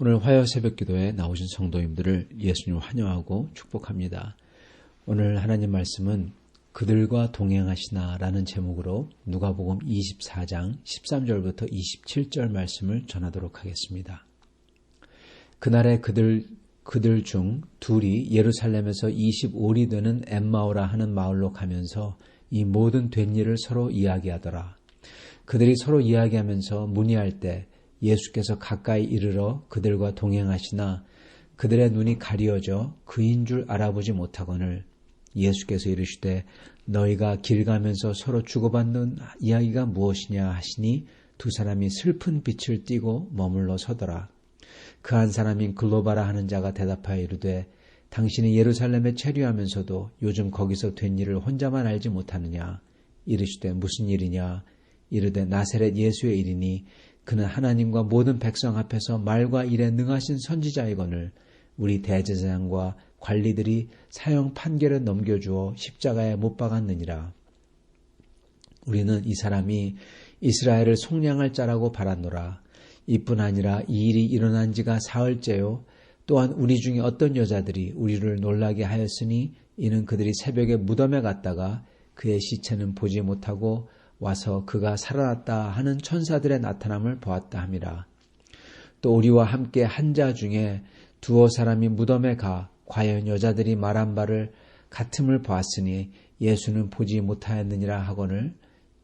오늘 화요 새벽 기도에 나오신 성도님들을 예수님 환영하고 축복합니다. 오늘 하나님 말씀은 그들과 동행하시나 라는 제목으로 누가복음 24장 13절부터 27절 말씀을 전하도록 하겠습니다. 그날에 그들 중 둘이 예루살렘에서 25리 되는 엠마오라 하는 마을로 가면서 이 모든 된 일을 서로 이야기하더라. 그들이 서로 이야기하면서 문의할 때 예수께서 가까이 이르러 그들과 동행하시나 그들의 눈이 가리어져 그인 줄 알아보지 못하거늘 예수께서 이르시되 너희가 길 가면서 서로 주고받는 이야기가 무엇이냐 하시니 두 사람이 슬픈 빛을 띠고 머물러 서더라. 그 한 사람인 글로바라 하는 자가 대답하여 이르되 당신이 예루살렘에 체류하면서도 요즘 거기서 된 일을 혼자만 알지 못하느냐. 이르시되 무슨 일이냐. 이르되 나사렛 예수의 일이니 그는 하나님과 모든 백성 앞에서 말과 일에 능하신 선지자이거늘 우리 대제사장과 관리들이 사형 판결을 넘겨주어 십자가에 못 박았느니라. 우리는 이 사람이 이스라엘을 속량할 자라고 바랐노라. 이뿐 아니라 이 일이 일어난 지가 사흘째요. 또한 우리 중에 어떤 여자들이 우리를 놀라게 하였으니 이는 그들이 새벽에 무덤에 갔다가 그의 시체는 보지 못하고 와서 그가 살아났다 하는 천사들의 나타남을 보았다 함이라. 또 우리와 함께 한 자 중에 두어 사람이 무덤에 가 과연 여자들이 말한 바를 같음을 보았으니 예수는 보지 못하였느니라 하거늘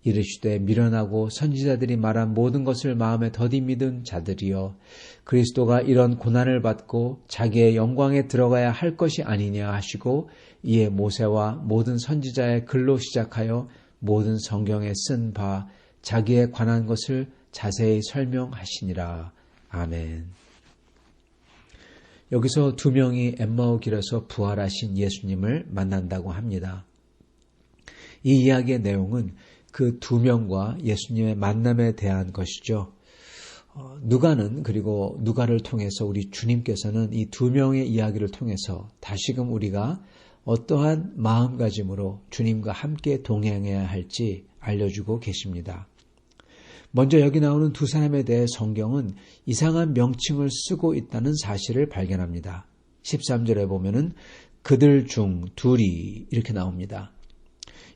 이르시되 미련하고 선지자들이 말한 모든 것을 마음에 더디 믿은 자들이여 그리스도가 이런 고난을 받고 자기의 영광에 들어가야 할 것이 아니냐 하시고 이에 모세와 모든 선지자의 글로 시작하여 모든 성경에 쓴 바 자기에 관한 것을 자세히 설명하시니라. 아멘. 여기서 두 명이 엠마오 길에서 부활하신 예수님을 만난다고 합니다. 이 이야기의 내용은 그 두 명과 예수님의 만남에 대한 것이죠. 그리고 누가를 통해서 우리 주님께서는 이 두 명의 이야기를 통해서 다시금 우리가 어떠한 마음가짐으로 주님과 함께 동행해야 할지 알려주고 계십니다. 먼저 여기 나오는 두 사람에 대해 성경은 이상한 명칭을 쓰고 있다는 사실을 발견합니다. 13절에 보면은 그들 중 둘이 이렇게 나옵니다.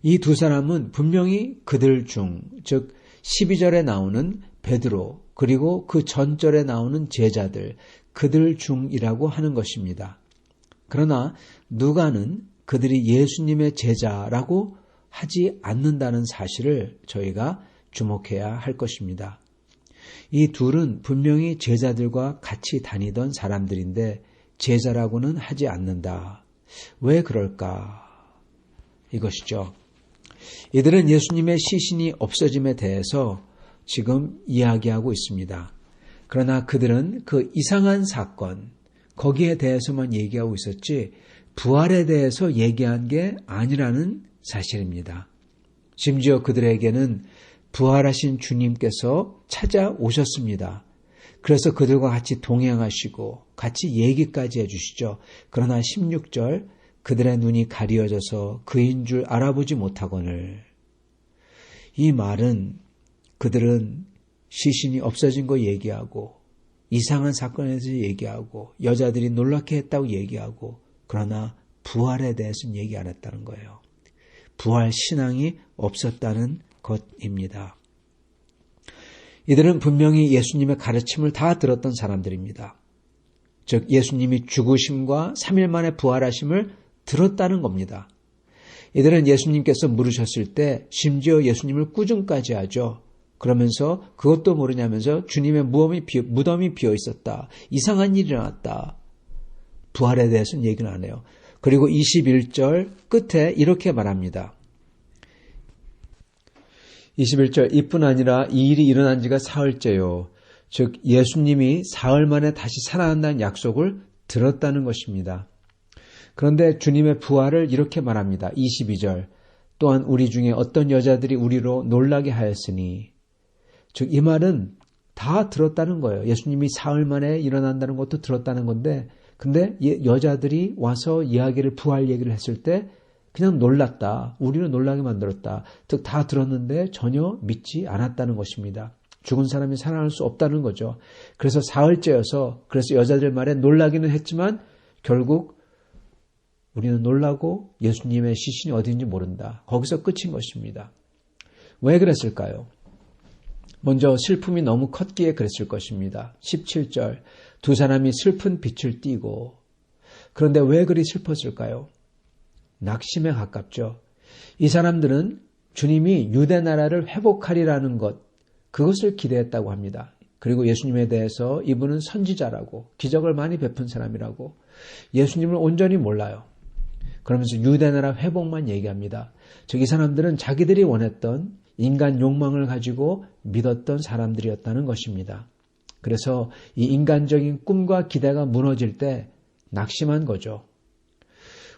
이 두 사람은 분명히 그들 중, 즉 12절에 나오는 베드로 그리고 그 전절에 나오는 제자들, 그들 중이라고 하는 것입니다. 그러나 누가는 그들이 예수님의 제자라고 하지 않는다는 사실을 저희가 주목해야 할 것입니다. 이 둘은 분명히 제자들과 같이 다니던 사람들인데 제자라고는 하지 않는다. 왜 그럴까? 이것이죠. 이들은 예수님의 시신이 없어짐에 대해서 지금 이야기하고 있습니다. 그러나 그들은 그 이상한 사건, 거기에 대해서만 얘기하고 있었지 부활에 대해서 얘기한 게 아니라는 사실입니다. 심지어 그들에게는 부활하신 주님께서 찾아오셨습니다. 그래서 그들과 같이 동행하시고 같이 얘기까지 해주시죠. 그러나 16절 그들의 눈이 가리어져서 그인 줄 알아보지 못하거늘. 이 말은 그들은 시신이 없어진 거 얘기하고 이상한 사건에 대해서 얘기하고 여자들이 놀랍게 했다고 얘기하고 그러나 부활에 대해서는 얘기 안 했다는 거예요. 부활 신앙이 없었다는 것입니다. 이들은 분명히 예수님의 가르침을 다 들었던 사람들입니다. 즉 예수님이 죽으심과 3일 만에 부활하심을 들었다는 겁니다. 이들은 예수님께서 물으셨을 때 심지어 예수님을 꾸중까지 하죠. 그러면서 그것도 모르냐면서 주님의 무덤이 비어 있었다. 이상한 일이 일어났다. 부활에 대해서는 얘기는 안 해요. 그리고 21절 끝에 이렇게 말합니다. 21절 이뿐 아니라 이 일이 일어난 지가 사흘째요. 즉 예수님이 사흘 만에 다시 살아난다는 약속을 들었다는 것입니다. 그런데 주님의 부활을 이렇게 말합니다. 22절 또한 우리 중에 어떤 여자들이 우리로 놀라게 하였으니 즉 이 말은 다 들었다는 거예요. 예수님이 사흘 만에 일어난다는 것도 들었다는 건데 근데 여자들이 와서 부활 얘기를 했을 때 그냥 놀랐다. 우리는 놀라게 만들었다. 즉 다 들었는데 전혀 믿지 않았다는 것입니다. 죽은 사람이 살아날 수 없다는 거죠. 그래서 사흘째여서 그래서 여자들 말에 놀라기는 했지만 결국 우리는 놀라고 예수님의 시신이 어디인지 모른다. 거기서 끝인 것입니다. 왜 그랬을까요? 먼저 슬픔이 너무 컸기에 그랬을 것입니다. 17절 두 사람이 슬픈 빛을 띠고 그런데 왜 그리 슬펐을까요? 낙심에 가깝죠. 이 사람들은 주님이 유대 나라를 회복하리라는 것 그것을 기대했다고 합니다. 그리고 예수님에 대해서 이분은 선지자라고 기적을 많이 베푼 사람이라고 예수님을 온전히 몰라요. 그러면서 유대 나라 회복만 얘기합니다. 즉 이 사람들은 자기들이 원했던 인간 욕망을 가지고 믿었던 사람들이었다는 것입니다. 그래서 이 인간적인 꿈과 기대가 무너질 때 낙심한 거죠.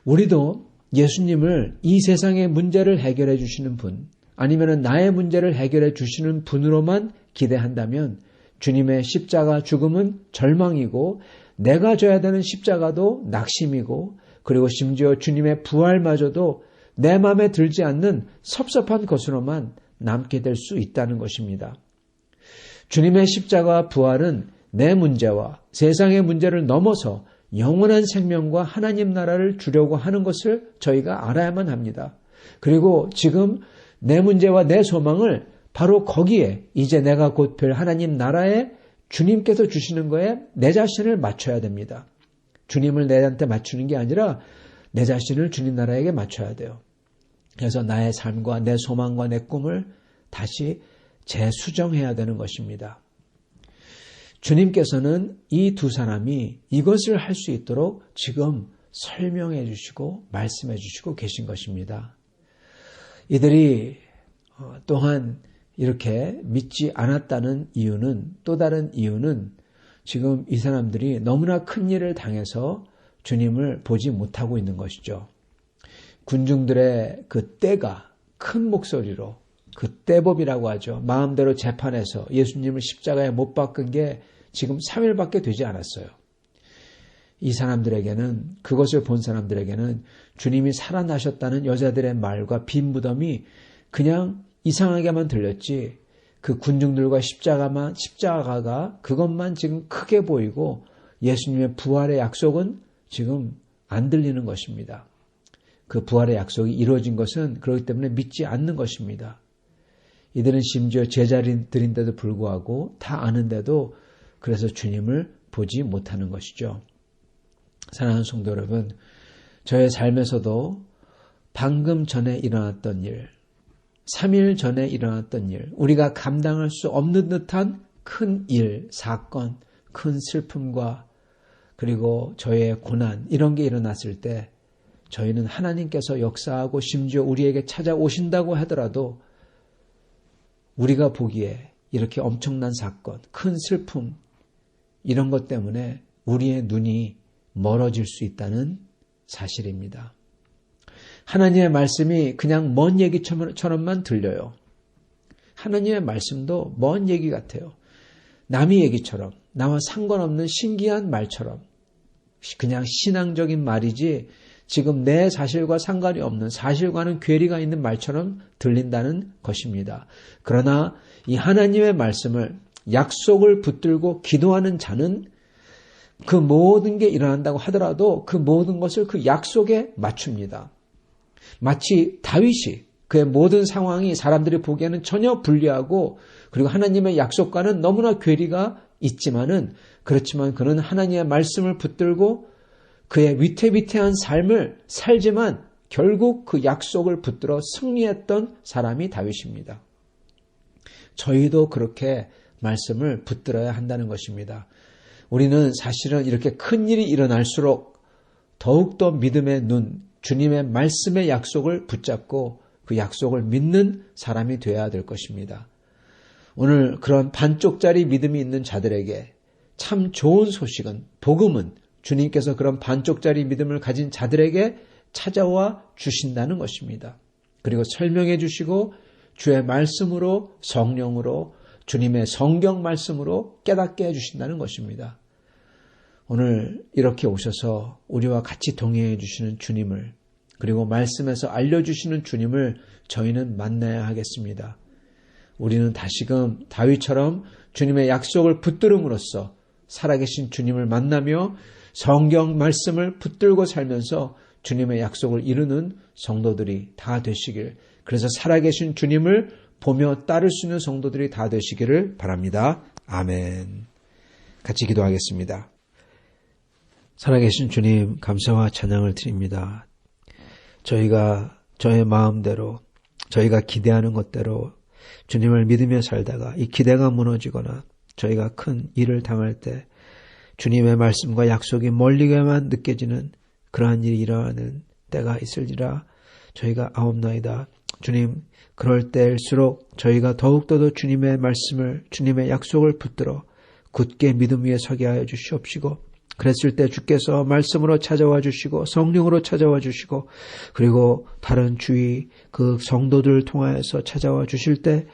우리도 예수님을 이 세상의 문제를 해결해 주시는 분 아니면 나의 문제를 해결해 주시는 분으로만 기대한다면 주님의 십자가 죽음은 절망이고 내가 져야 되는 십자가도 낙심이고 그리고 심지어 주님의 부활마저도 내 마음에 들지 않는 섭섭한 것으로만 남게 될 수 있다는 것입니다. 주님의 십자가와 부활은 내 문제와 세상의 문제를 넘어서 영원한 생명과 하나님 나라를 주려고 하는 것을 저희가 알아야만 합니다. 그리고 지금 내 문제와 내 소망을 바로 거기에 이제 내가 곧 별 하나님 나라에 주님께서 주시는 거에 내 자신을 맞춰야 됩니다. 주님을 내한테 맞추는 게 아니라 내 자신을 주님 나라에게 맞춰야 돼요. 그래서 나의 삶과 내 소망과 내 꿈을 다시 재수정해야 되는 것입니다. 주님께서는 이 두 사람이 이것을 할 수 있도록 지금 설명해 주시고 말씀해 주시고 계신 것입니다. 이들이 또한 이렇게 믿지 않았다는 이유는 또 다른 이유는 지금 이 사람들이 너무나 큰 일을 당해서 주님을 보지 못하고 있는 것이죠. 군중들의 그 떼가 큰 목소리로 그 떼법이라고 하죠. 마음대로 재판해서 예수님을 십자가에 못 박은 게 지금 3일밖에 되지 않았어요. 이 사람들에게는 그것을 본 사람들에게는 주님이 살아나셨다는 여자들의 말과 빈 무덤이 그냥 이상하게만 들렸지 그 군중들과 십자가가 그것만 지금 크게 보이고 예수님의 부활의 약속은 지금 안 들리는 것입니다. 그 부활의 약속이 이루어진 것은 그렇기 때문에 믿지 않는 것입니다. 이들은 심지어 제자들인데도 불구하고 다 아는데도 그래서 주님을 보지 못하는 것이죠. 사랑하는 성도 여러분, 저의 삶에서도 방금 전에 일어났던 일, 3일 전에 일어났던 일, 우리가 감당할 수 없는 듯한 큰 일, 사건, 큰 슬픔과 그리고 저의 고난 이런 게 일어났을 때 저희는 하나님께서 역사하고 심지어 우리에게 찾아오신다고 하더라도 우리가 보기에 이렇게 엄청난 사건, 큰 슬픔 이런 것 때문에 우리의 눈이 멀어질 수 있다는 사실입니다. 하나님의 말씀이 그냥 먼 얘기처럼만 들려요. 하나님의 말씀도 먼 얘기 같아요. 남의 얘기처럼, 나와 상관없는 신기한 말처럼 그냥 신앙적인 말이지 지금 내 사실과 상관이 없는 사실과는 괴리가 있는 말처럼 들린다는 것입니다. 그러나 이 하나님의 말씀을 약속을 붙들고 기도하는 자는 그 모든 게 일어난다고 하더라도 그 모든 것을 그 약속에 맞춥니다. 마치 다윗이 그의 모든 상황이 사람들이 보기에는 전혀 불리하고 그리고 하나님의 약속과는 너무나 괴리가 있지만은 그렇지만 그는 하나님의 말씀을 붙들고 그의 위태위태한 삶을 살지만 결국 그 약속을 붙들어 승리했던 사람이 다윗입니다. 저희도 그렇게 말씀을 붙들어야 한다는 것입니다. 우리는 사실은 이렇게 큰 일이 일어날수록 더욱더 믿음의 눈, 주님의 말씀의 약속을 붙잡고 그 약속을 믿는 사람이 되어야 될 것입니다. 오늘 그런 반쪽짜리 믿음이 있는 자들에게 참 좋은 소식은, 복음은 주님께서 그런 반쪽짜리 믿음을 가진 자들에게 찾아와 주신다는 것입니다. 그리고 설명해 주시고 주의 말씀으로, 성령으로, 주님의 성경 말씀으로 깨닫게 해주신다는 것입니다. 오늘 이렇게 오셔서 우리와 같이 동행해 주시는 주님을, 그리고 말씀에서 알려주시는 주님을 저희는 만나야 하겠습니다. 우리는 다시금 다윗처럼 주님의 약속을 붙들음으로써 살아계신 주님을 만나며 성경 말씀을 붙들고 살면서 주님의 약속을 이루는 성도들이 다 되시길, 그래서 살아계신 주님을 보며 따를 수 있는 성도들이 다 되시기를 바랍니다. 아멘. 같이 기도하겠습니다. 살아계신 주님, 감사와 찬양을 드립니다. 저희가 저의 마음대로, 저희가 기대하는 것대로 주님을 믿으며 살다가 이 기대가 무너지거나 저희가 큰 일을 당할 때 주님의 말씀과 약속이 멀리게만 느껴지는 그러한 일이 일어나는 때가 있을지라 저희가 아옵나이다. 주님, 그럴 때일수록 저희가 더욱더 주님의 말씀을, 주님의 약속을 붙들어 굳게 믿음 위에 서게 하여 주시옵시고, 그랬을 때 주께서 말씀으로 찾아와 주시고 성령으로 찾아와 주시고 그리고 다른 주위 그 성도들을 통하여서 찾아와 주실 때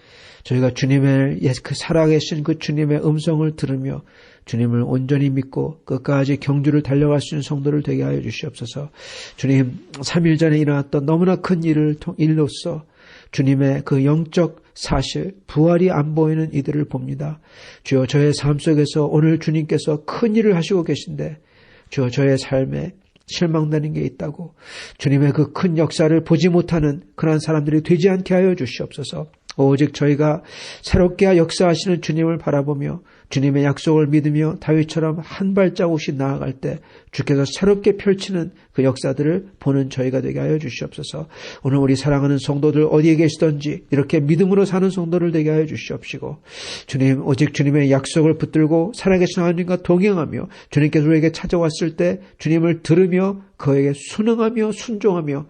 저희가 주님의 그 살아계신 그 주님의 음성을 들으며 주님을 온전히 믿고 끝까지 경주를 달려갈 수 있는 성도를 되게 하여 주시옵소서. 주님, 3일 전에 일어났던 너무나 큰 일로서 주님의 그 영적 사실, 부활이 안 보이는 이들을 봅니다. 주여, 저의 삶 속에서 오늘 주님께서 큰 일을 하시고 계신데 주여, 저의 삶에 실망되는 게 있다고, 주님의 그 큰 역사를 보지 못하는 그러한 사람들이 되지 않게 하여 주시옵소서. 오직 저희가 새롭게 역사하시는 주님을 바라보며 주님의 약속을 믿으며 다윗처럼 한 발자국씩 나아갈 때 주께서 새롭게 펼치는 그 역사들을 보는 저희가 되게 하여 주시옵소서. 오늘 우리 사랑하는 성도들 어디에 계시든지 이렇게 믿음으로 사는 성도를 되게 하여 주시옵시고, 주님, 오직 주님의 약속을 붙들고 살아계신 하나님과 동행하며 주님께서 우리에게 찾아왔을 때 주님을 들으며 그에게 순응하며 순종하며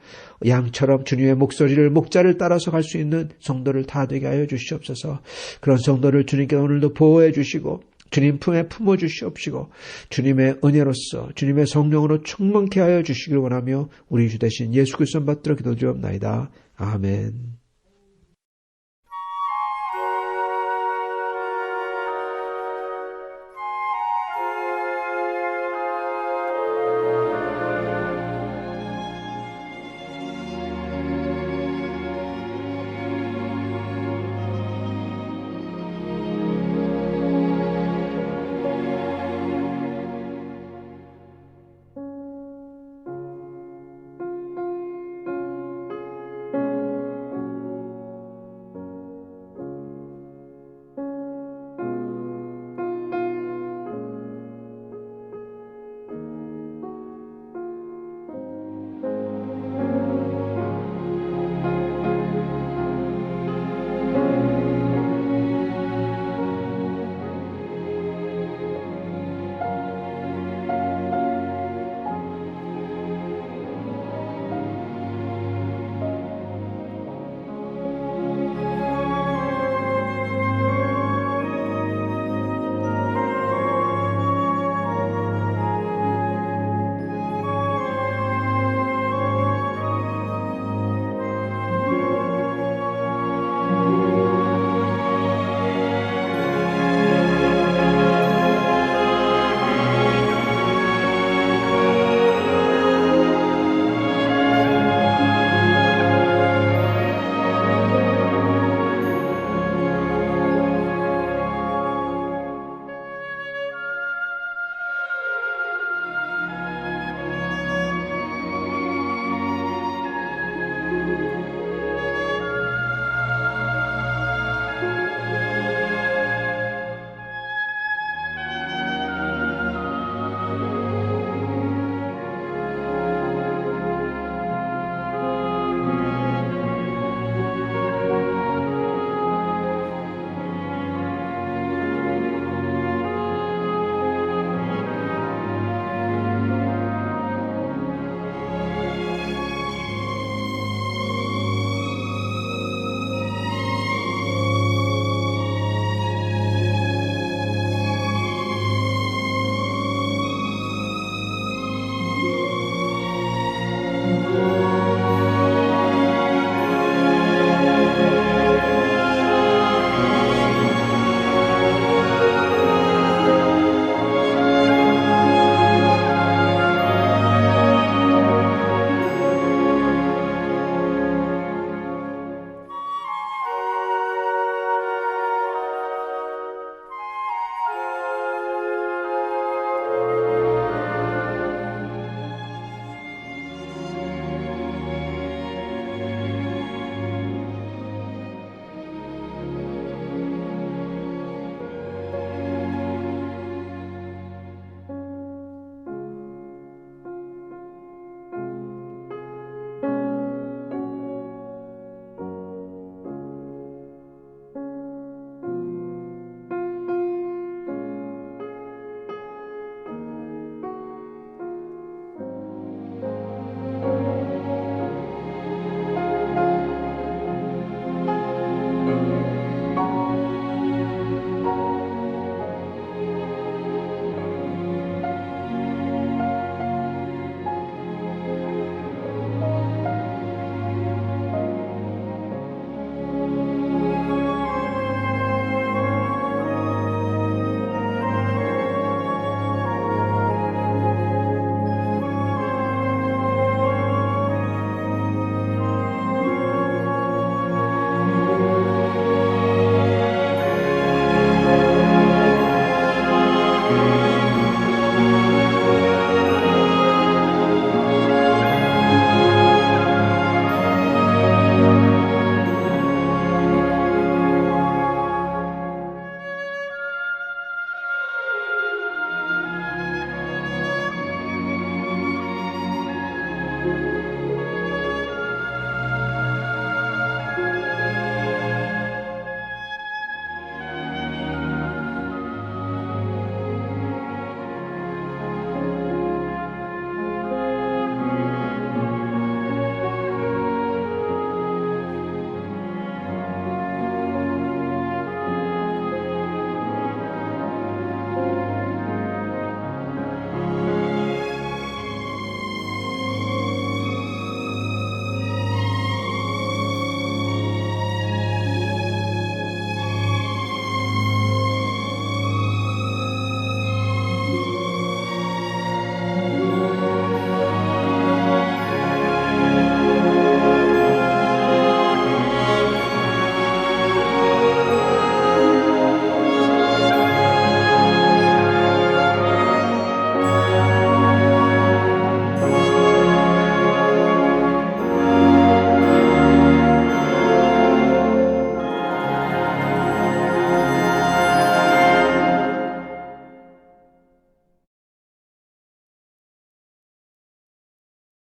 양처럼 주님의 목소리를, 목자를 따라서 갈 수 있는 성도를 다 되게 하여 주시옵소서. 그런 성도를 주님께서 오늘도 보호해 주시고 주님 품에 품어 주시옵시고 주님의 은혜로서 주님의 성령으로 충만케 하여 주시길 원하며 우리 주 되신 예수 그리스도 받들어 기도드리옵나이다. 아멘.